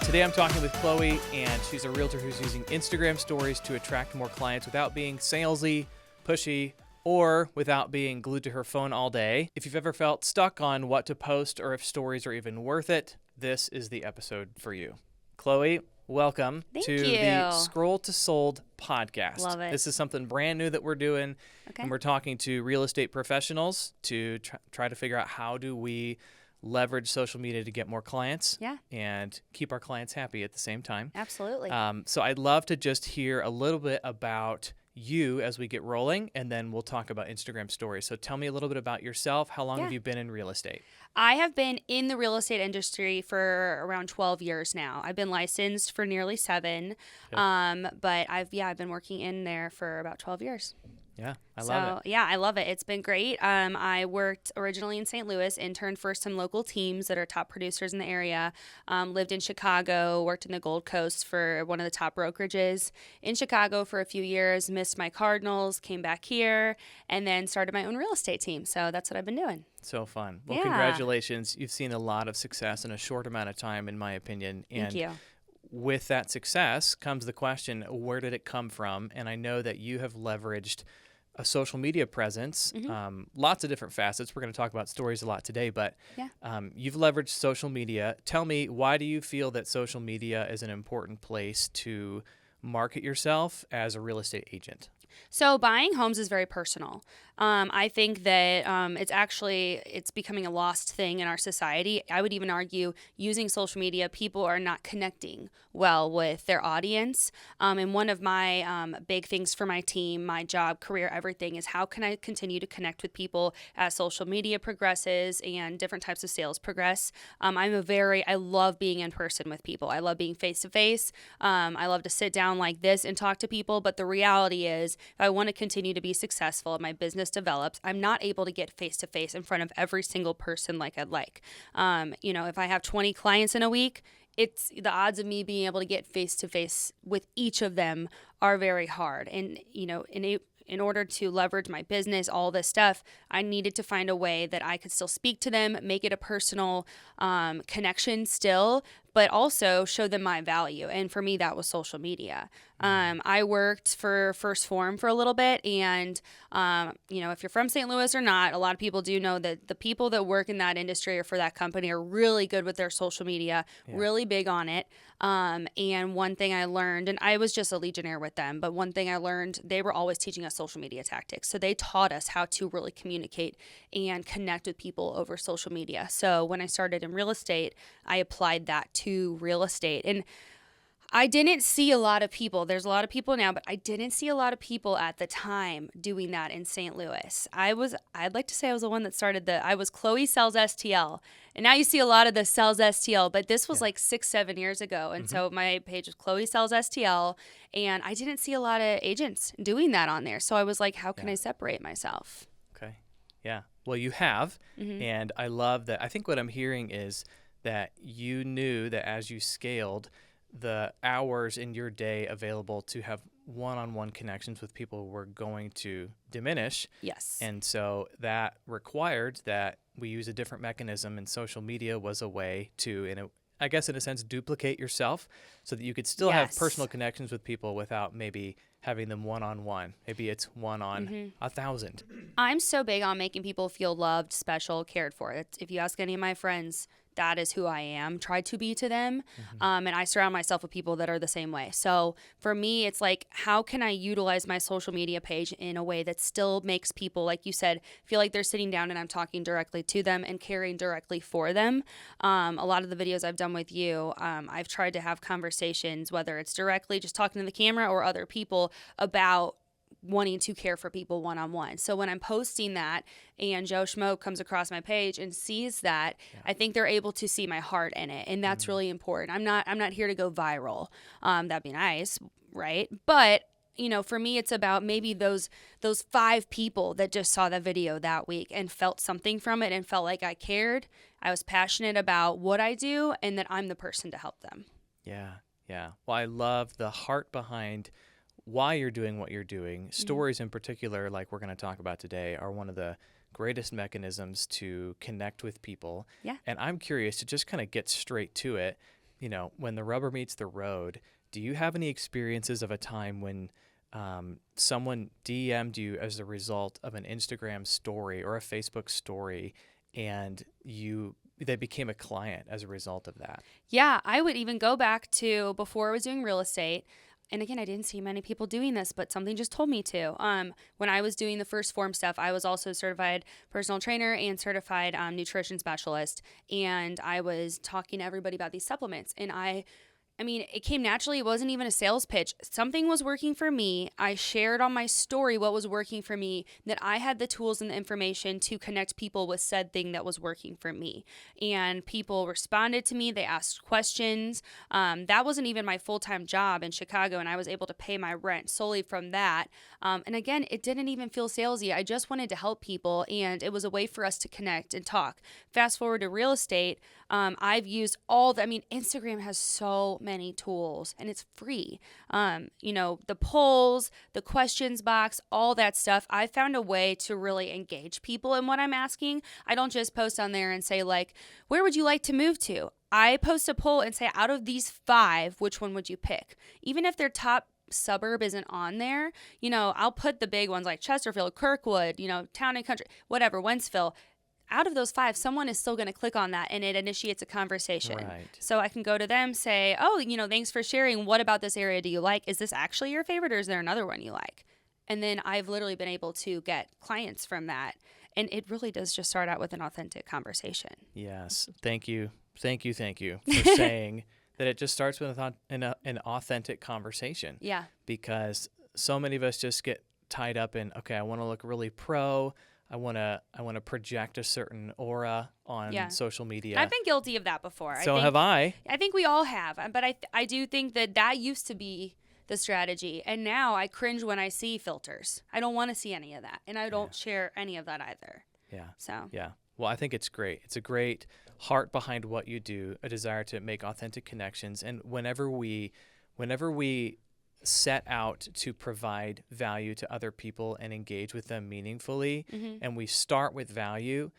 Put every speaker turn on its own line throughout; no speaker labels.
Today I'm talking with Chloe, and she's a realtor who's using Instagram stories to attract more clients without being salesy, pushy, or without being glued to her phone all day. If you've ever felt stuck on what to post or if stories are even worth it, this is the episode for you. Chloe, welcome to the Scroll to Sold podcast.
Love it.
This is something brand new that we're doing, and we're talking to real estate professionals to try to figure out how do we leverage social media to get more clients and keep our clients happy at the same time.
Absolutely.
So I'd love to just hear a little bit about you as we get rolling, and then we'll talk about Instagram stories. So tell me a little bit about yourself. How long have you been in real estate?
I have been in the real estate industry for around 12 years now. I've been licensed for nearly 7, but I've been working in there for about 12 years.
Yeah, I love it.
Yeah, I love it. It's been great. I worked originally in St. Louis, interned for some local teams that are top producers in the area, lived in Chicago, worked in the Gold Coast for one of the top brokerages in Chicago for a few years, missed my Cardinals, came back here, and then started my own real estate team. So that's what I've been doing.
So fun. Well, congratulations. You've seen a lot of success in a short amount of time, in my opinion.
Thank you.
With that success comes the question, where did it come from? And I know that you have leveraged a social media presence, lots of different facets. We're going to talk about stories a lot today, but you've leveraged social media. Tell me, why do you feel that social media is an important place to market yourself as a real estate agent?
So buying homes is very personal. I think that it's becoming a lost thing in our society. I would even argue using social media, people are not connecting well with their audience. And one of my big things for my team, my job, career, everything is how can I continue to connect with people as social media progresses and different types of sales progress. I love being in person with people. I love being face to face. I love to sit down like this and talk to people. But the reality is, if I want to continue to be successful and my business develops, I'm not able to get face-to-face in front of every single person like I'd like. If I have 20 clients in a week, it's the odds of me being able to get face-to-face with each of them are very hard. And, in order to leverage my business, all this stuff, I needed to find a way that I could still speak to them, make it a personal connection still, but also show them my value. And for me, that was social media. I worked for First Form for a little bit. And, if you're from St. Louis or not, a lot of people do know that the people that work in that industry or for that company are really good with their social media, really big on it. And one thing I learned, and I was just a Legionnaire with them, but one thing I learned, they were always teaching us social media tactics. So they taught us how to really communicate and connect with people over social media. So when I started in real estate, I applied that to real estate. And I didn't see a lot of people. There's a lot of people now, but I didn't see a lot of people at the time doing that in St. Louis. I'd like to say I was the one that started I was Chloe Sells STL. And now you see a lot of the Sells STL, but this was like 6-7 years ago. And so my page was Chloe Sells STL, and I didn't see a lot of agents doing that on there. So I was like, how can I separate myself?
Okay. Yeah. Well, you have. And I love that. I think what I'm hearing is that you knew that as you scaled, the hours in your day available to have one-on-one connections with people were going to diminish.
Yes.
And so that required that we use a different mechanism, and social media was a way to, I guess in a sense, duplicate yourself so that you could still have personal connections with people without maybe having them one-on-one. Maybe it's one on 1,000.
I'm so big on making people feel loved, special, cared for. If you ask any of my friends, that is who I am, try to be to them. And I surround myself with people that are the same way. So for me, it's like, how can I utilize my social media page in a way that still makes people, like you said, feel like they're sitting down and I'm talking directly to them and caring directly for them. A lot of the videos I've done with you, I've tried to have conversations, whether it's directly just talking to the camera or other people, about wanting to care for people one-on-one. So when I'm posting that and Joe Schmo comes across my page and sees that, I think they're able to see my heart in it. And that's really important. I'm not here to go viral. That'd be nice, right? But for me, it's about maybe those 5 people that just saw the video that week and felt something from it and felt like I cared. I was passionate about what I do and that I'm the person to help them.
Yeah. Well, I love the heart behind why you're doing what you're doing. Stories in particular, like we're going to talk about today, are one of the greatest mechanisms to connect with people.
Yeah.
And I'm curious to just kind of get straight to it. when the rubber meets the road, do you have any experiences of a time when someone DM'd you as a result of an Instagram story or a Facebook story, and they became a client as a result of that?
Yeah, I would even go back to before I was doing real estate. And again, I didn't see many people doing this, but something just told me to. When I was doing the first form stuff, I was also certified personal trainer and certified nutrition specialist. And I was talking to everybody about these supplements. And I mean, it came naturally. It wasn't even a sales pitch. Something was working for me. I shared on my story what was working for me, that I had the tools and the information to connect people with said thing that was working for me. And people responded to me. They asked questions. That wasn't even my full-time job in Chicago, and I was able to pay my rent solely from that. And again, it didn't even feel salesy. I just wanted to help people, and it was a way for us to connect and talk. Fast forward to real estate. I've used Instagram has so many tools, and it's free. The polls, the questions box, all that stuff. I found a way to really engage people in what I'm asking. I don't just post on there and say, like, where would you like to move to? I post a poll and say, out of these 5, which one would you pick? Even if their top suburb isn't on there, I'll put the big ones like Chesterfield, Kirkwood, Town and Country, whatever, Wentzville. Out of those 5, someone is still going to click on that, and it initiates a conversation.
Right.
So I can go to them, say, oh, thanks for sharing. What about this area do you like? Is this actually your favorite, or is there another one you like? And then I've literally been able to get clients from that. And it really does just start out with an authentic conversation.
Yes. Thank you for saying that it just starts with an authentic conversation.
Yeah.
Because so many of us just get tied up in, okay, I want to look really pro. I want to project a certain aura on social media.
I've been guilty of that before.
Have I.
I think we all have. But I do think that used to be the strategy. And now I cringe when I see filters. I don't want to see any of that. And I don't share any of that either.
Yeah.
So.
Yeah. Well, I think it's great. It's a great heart behind what you do, a desire to make authentic connections. And whenever we set out to provide value to other people and engage with them meaningfully, and we start with value,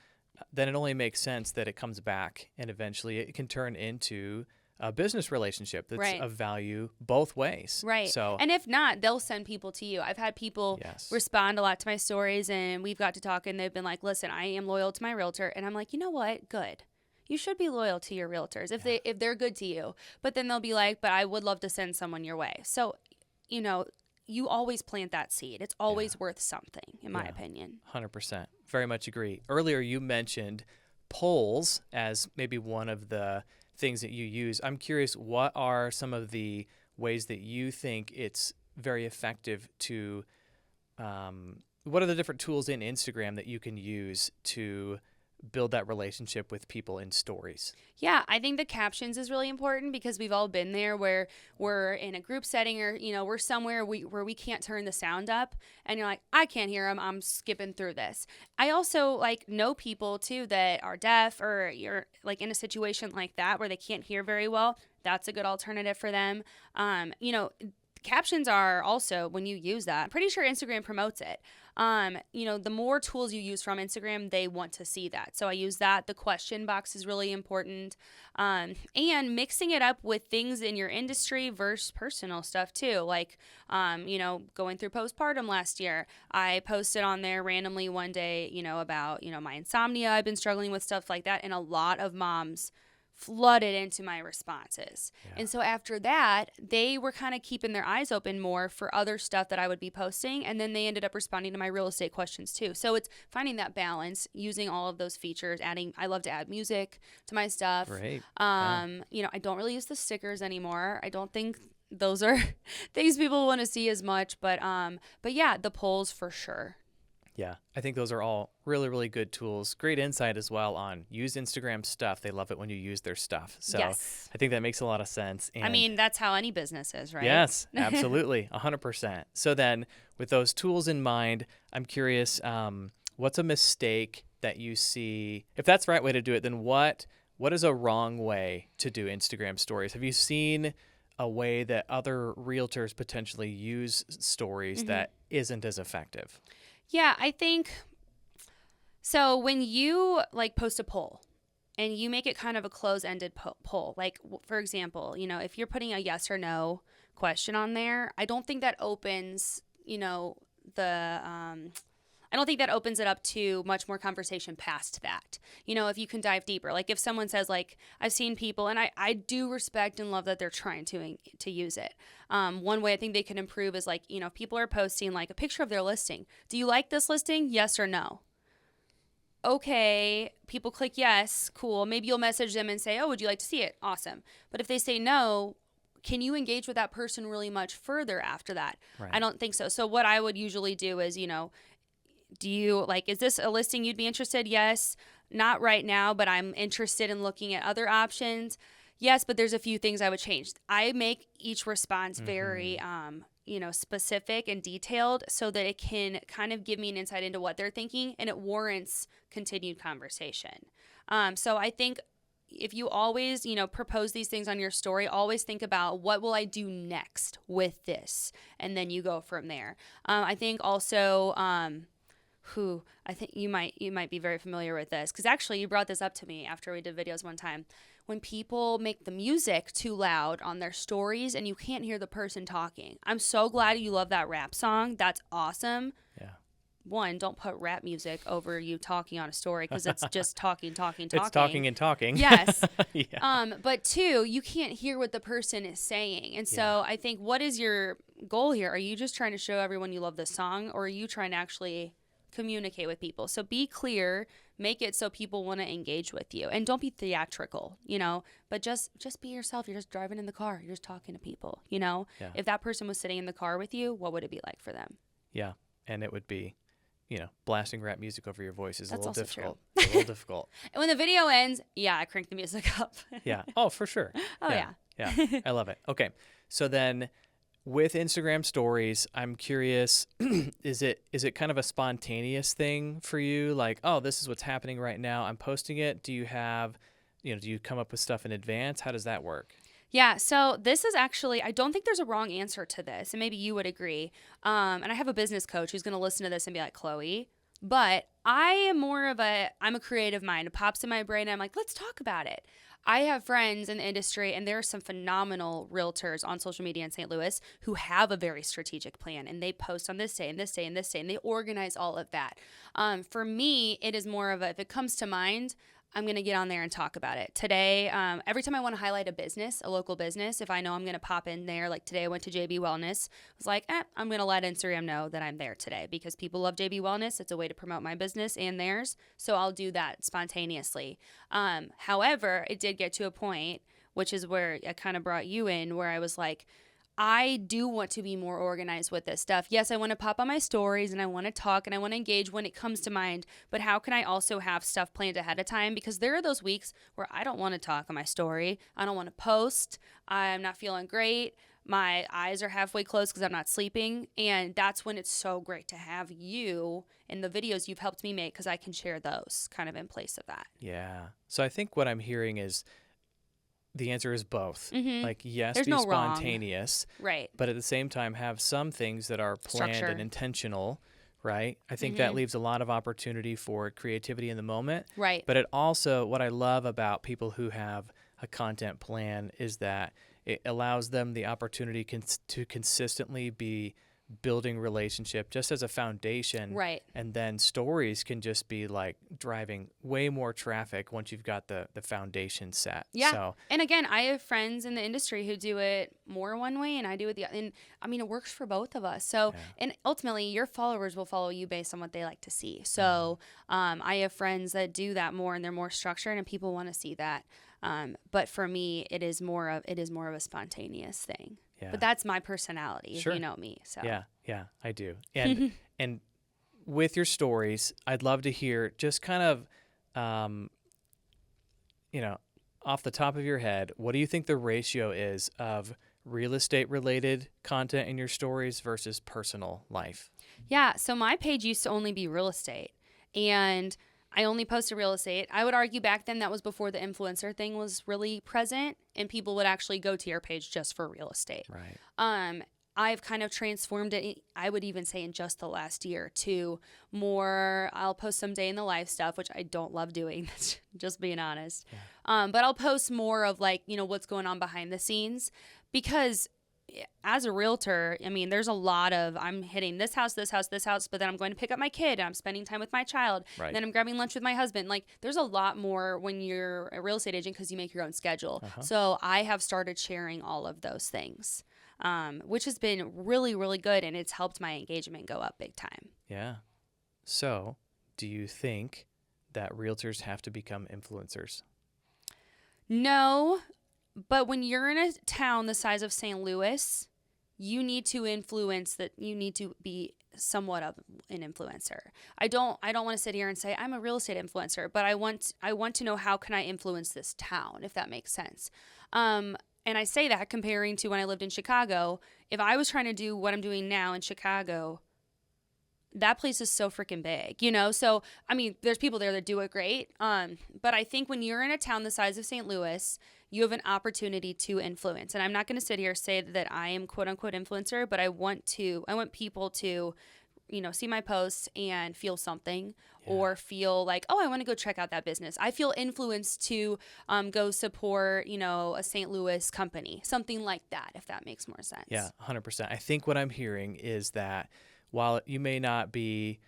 then it only makes sense that it comes back, and eventually it can turn into a business relationship that's of value both ways.
Right.
So,
and if not, they'll send people to you. I've had people respond a lot to my stories, and we've got to talk, and they've been like, listen, I am loyal to my realtor. And I'm like, you know what? Good. You should be loyal to your realtors if they're good to you. But then they'll be like, but I would love to send someone your way. So, you always plant that seed. It's always worth something, in my opinion.
100%. Very much agree. Earlier, you mentioned polls as maybe one of the things that you use. I'm curious, what are some of the ways that you think it's very effective to, what are the different tools in Instagram that you can use to build that relationship with people in stories?
Yeah, I think the captions is really important because we've all been there where we're in a group setting or, we're somewhere where we can't turn the sound up and you're like, I can't hear them. I'm skipping through this. I also know people too that are deaf or you're like in a situation like that where they can't hear very well. That's a good alternative for them. Captions are also, when you use that, I'm pretty sure Instagram promotes it. The more tools you use from Instagram, they want to see that. So I use that. The question box is really important. And mixing it up with things in your industry versus personal stuff too. Like, going through postpartum last year, I posted on there randomly one day, about, my insomnia. I've been struggling with stuff like that. And a lot of moms flooded into my responses. Yeah. And so after that, they were kind of keeping their eyes open more for other stuff that I would be posting. And then they ended up responding to my real estate questions too. So it's finding that balance, using all of those features, I love to add music to my stuff.
Right.
I don't really use the stickers anymore. I don't think those are things people want to see as much, but yeah, the polls for sure.
Yeah, I think those are all really, really good tools. Great insight as well on use Instagram stuff. They love it when you use their stuff. So yes. I think that makes a lot of sense.
And that's how any business is, right?
Yes, absolutely, 100%. So then with those tools in mind, I'm curious, what's a mistake that you see? If that's the right way to do it, then what is a wrong way to do Instagram stories? Have you seen a way that other realtors potentially use stories that isn't as effective?
Yeah, I think so. When you post a poll and you make it kind of a close-ended poll. Like, for example, if you're putting a yes or no question on there, I don't think that opens, I don't think that opens it up to much more conversation past that. If you can dive deeper, like if someone says, like, I've seen people, and I do respect and love that they're trying to use it. One way I think they can improve is like, if people are posting like a picture of their listing. Do you like this listing? Yes or no? Okay, people click yes, cool. Maybe you'll message them and say, oh, would you like to see it? Awesome. But if they say no, can you engage with that person really much further after that?
Right.
I don't think so. So what I would usually do is, do you is this a listing you'd be interested? Yes. Not right now, but I'm interested in looking at other options. Yes, but there's a few things I would change. I make each response very, specific and detailed so that it can kind of give me an insight into what they're thinking, and it warrants continued conversation. So I think if you always, propose these things on your story, always think about what will I do next with this? And then you go from there. I think also, I think you might be very familiar with this, because actually you brought this up to me after we did videos one time. When people make the music too loud on their stories and you can't hear the person talking. I'm so glad you love that rap song. That's awesome.
Yeah.
One, don't put rap music over you talking on a story, because it's just talking.
It's talking and talking.
Yes.
Yeah.
But two, you can't hear what the person is saying. And so I think, what is your goal here? Are you just trying to show everyone you love the song, or are you trying to actually communicate with people? So be clear, make it so people want to engage with you, and don't be theatrical, but just be yourself. You're just driving in the car. You're just talking to people,
Yeah.
If that person was sitting in the car with you, what would it be like for them?
Yeah. And it would be, blasting rap music over your voice is
That's
a little
also
difficult.
true.
It's a little difficult.
And when the video ends, I crank the music up.
Yeah. Oh, for sure.
Oh, yeah.
Yeah. I love it. Okay. So then with Instagram stories, I'm curious, is it kind of a spontaneous thing for you? Like, oh, this is what's happening right now, I'm posting it. Do you have, do you come up with stuff in advance? How does that work?
Yeah, so this is actually, I don't think there's a wrong answer to this, and maybe you would agree. And I have a business coach who's going to listen to this and be like, Chloe, but I am I'm a creative mind. It pops in my brain, and I'm like, let's talk about it. I have friends in the industry, and there are some phenomenal realtors on social media in St. Louis who have a very strategic plan, and they post on this day and this day and this day, and they organize all of that. For me, it is more of if it comes to mind, I'm going to get on there and talk about it. Today, every time I want to highlight a local business, if I know I'm going to pop in there, like today I went to JB Wellness, I was like, I'm going to let Instagram know that I'm there today, because people love JB Wellness. It's a way to promote my business and theirs. So I'll do that spontaneously. However, it did get to a point, which is where I kind of brought you in, where I was like, I do want to be more organized with this stuff. Yes, I want to pop on my stories, and I want to talk, and I want to engage when it comes to mind, but how can I also have stuff planned ahead of time? Because there are those weeks where I don't want to talk on my story. I don't want to post. I'm not feeling great. My eyes are halfway closed because I'm not sleeping. And that's when it's so great to have you in the videos you've helped me make, because I can share those kind of in place of that.
Yeah. So I think what I'm hearing is the answer is both.
Mm-hmm.
Like, yes,
There's
be
no wrong.
spontaneous,
Right.
but at the same time have some things that are planned
Structure.
and intentional, right? I think
Mm-hmm.
that leaves a lot of opportunity for creativity in the moment.
Right.
But it also, what I love about people who have a content plan is that it allows them the opportunity to consistently be building relationship just as a foundation.
Right.
And then stories can just be like driving way more traffic once you've got the foundation set.
Yeah.
So,
and again, I have friends in the industry who do it more one way, and I do it the other. And I mean, it works for both of us. So, and ultimately, your followers will follow you based on what they like to see. So, I have friends that do that more, and they're more structured, and people want to see that. But for me, it is more of a spontaneous thing.
yeah.
But that's my personality.
Sure.
You know me. So
Yeah, I do. And and with your stories, I'd love to hear just kind of, off the top of your head, what do you think the ratio is of real estate related content in your stories versus personal life?
Yeah. So my page used to only be real estate, and I only posted real estate. I would argue back then that was before the influencer thing was really present, and people would actually go to your page just for real estate.
Right.
I've kind of transformed it, I would even say in just the last year, to more, I'll post some day in the life stuff, which I don't love doing, just being honest.
Yeah.
But I'll post more of like, what's going on behind the scenes, because as a realtor, I mean, there's a lot of, I'm hitting this house, this house, this house, but then I'm going to pick up my kid and I'm spending time with my child.
Right.
Then I'm grabbing lunch with my husband. Like, there's a lot more when you're a real estate agent because you make your own schedule. So I have started sharing all of those things, which has been really, really good. And it's helped my engagement go up big time.
Yeah. So do you think that realtors have to become influencers?
No. But when you're in a town the size of St. Louis, you need to influence that. You need to be somewhat of an influencer. I don't want to sit here and say I'm a real estate influencer, but I want to know how can I influence this town, if that makes sense. And I say that comparing to when I lived in Chicago. If I was trying to do what I'm doing now in Chicago, that place is so freaking big, So, I mean, there's people there that do it great. But I think when you're in a town the size of St. Louis, you have an opportunity to influence. And I'm not going to sit here and say that I am quote unquote influencer, but I want people to, see my posts and feel something or feel like, oh, I want to go check out that business. I feel influenced to go support, a St. Louis company, something like that, if that makes more sense.
Yeah, 100%. I think what I'm hearing is that while you may not be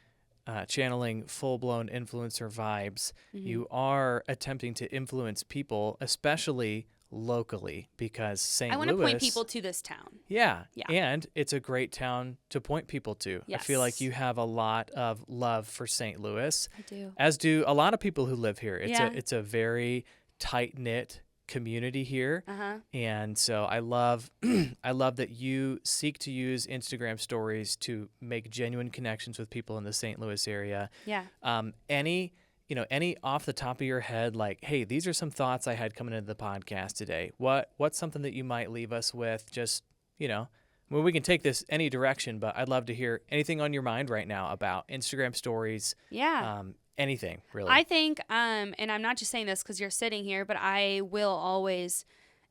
channeling full-blown influencer vibes, you are attempting to influence people, especially locally, because St. Louis...
I want to point people to this town.
Yeah, and it's a great town to point people to.
Yes.
I feel like you have a lot of love for St. Louis.
I do.
As do a lot of people who live here. It's a very tight-knit community here. And so I love that you seek to use Instagram stories to make genuine connections with people in the St. Louis area.
Yeah.
Any off the top of your head, like, hey, these are some thoughts I had coming into the podcast today. What's something that you might leave us with? Just, well, we can take this any direction, but I'd love to hear anything on your mind right now about Instagram stories.
Yeah.
Anything, really.
I think, and I'm not just saying this because you're sitting here, but I will always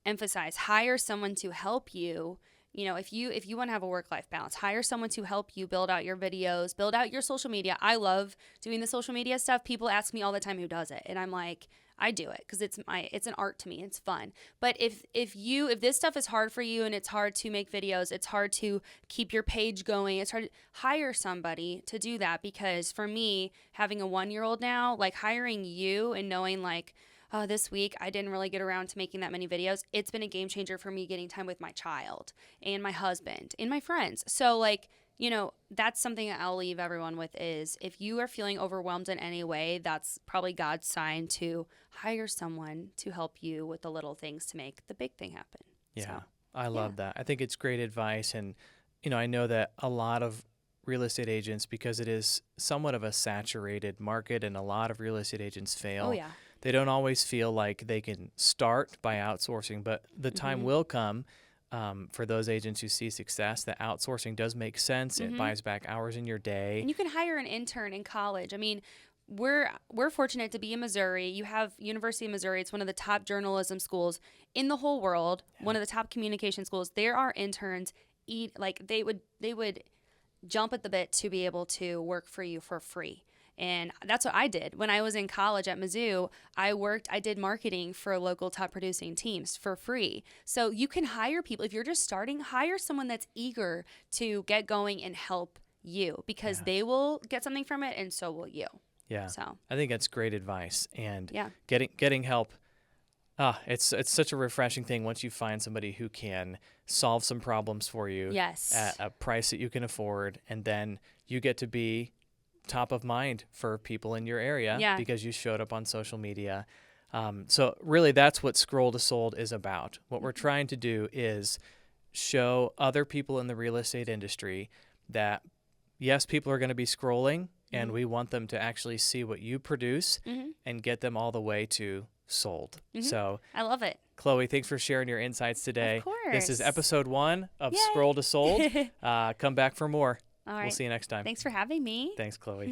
emphasize, hire someone to help you. If you want to have a work-life balance, hire someone to help you build out your videos, build out your social media. I love doing the social media stuff. People ask me all the time who does it, and I'm like, I do it because it's an art to me. It's fun. But if this stuff is hard for you and it's hard to make videos, it's hard to keep your page going, it's hard to hire somebody to do that. Because for me, having a 1-year-old now, like hiring you and knowing like, oh, this week I didn't really get around to making that many videos, it's been a game changer for me getting time with my child and my husband and my friends. So like, that's something I'll leave everyone with is if you are feeling overwhelmed in any way, that's probably God's sign to hire someone to help you with the little things to make the big thing happen.
Yeah,
So,
I love that. I think it's great advice. And, I know that a lot of real estate agents, because it is somewhat of a saturated market and a lot of real estate agents fail.
Oh, yeah.
They don't always feel like they can start by outsourcing, but the time will come for those agents who see success that outsourcing does make sense. It buys back hours in your day.
And you can hire an intern in college. I mean, we're fortunate to be in Missouri. You have University of Missouri. It's one of the top journalism schools in the whole world, one of the top communication schools. There are interns, they would jump at the bit to be able to work for you for free. And that's what I did. When I was in college at Mizzou, I did marketing for local top producing teams for free. So you can hire people. If you're just starting, hire someone that's eager to get going and help you because they will get something from it and so will you.
Yeah.
So
I think that's great advice. And
yeah.
getting help, it's such a refreshing thing once you find somebody who can solve some problems for you
Yes.
at a price that you can afford, and then you get to be top of mind for people in your area because you showed up on social media. So really that's what Scroll to Sold is about. What we're trying to do is show other people in the real estate industry that, yes, people are going to be scrolling, and we want them to actually see what you produce and get them all the way to sold. So
I love it.
Chloe, thanks for sharing your insights today.
Of course.
This is episode 1 of Scroll to Sold. Come back for more.
All right.
We'll see you next time.
Thanks for having me.
Thanks, Chloe.